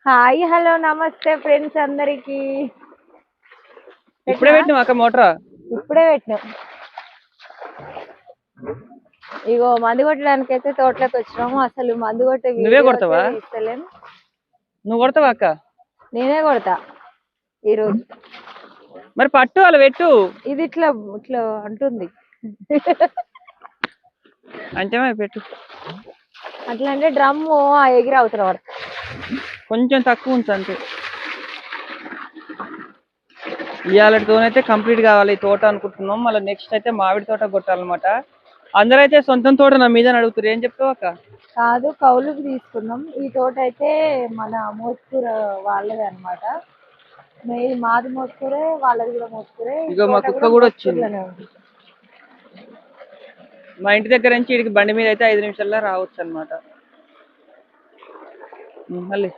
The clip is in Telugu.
హాయ్ హలో నమస్తే ఫ్రెండ్స్ అందరికి. ఇప్పుడే పెట్టినాం అక్క మోటరా. ఇప్పుడే పెట్టినాం. ఇగో మందు కొట్టడానికి అయితే తోటలోకి వచ్చినాము. అసలు మందు కొట్టే నువ్వే కొడతావా? ఇస్తలేను. నువ్వు కొడతావా అక్క? నేనే కొడతా ఈరోజు. మరి పట్టు అలా పెట్టు. ఇది ఇట్లా ఇట్లా అంటుంది అంటే మరి పెట్టు. అట్లా అంటే డ్రమ్ము ఎగిరి అవుతారు వాడు. కొంచెం తక్కువ ఉంచు అంతే. ఇవాళతోనైతే కంప్లీట్ కావాలి ఈ తోట అనుకుంటున్నాం. మళ్ళీ నెక్స్ట్ అయితే మామిడి తోట కొట్టాలన్నమాట. అందరైతే సొంతం తోట నా మీద అడుగుతారు, ఏం చెప్తావు అక్క? కాదు, కౌలుకి తీసుకున్నాం. ఈ తోట అయితే మన మోస్కూర వాళ్ళది అనమాట. మాది మోస్కూరే, వాళ్ళది కూడా మోస్కూరే. ఇగో మా కుక్క కూడా వచ్చింది. మా ఇంటి దగ్గర నుంచి ఇక్కడికి బండి మీద అయితే 5 నిమిషాల్లో రావచ్చు అనమాట. మళ్ళీ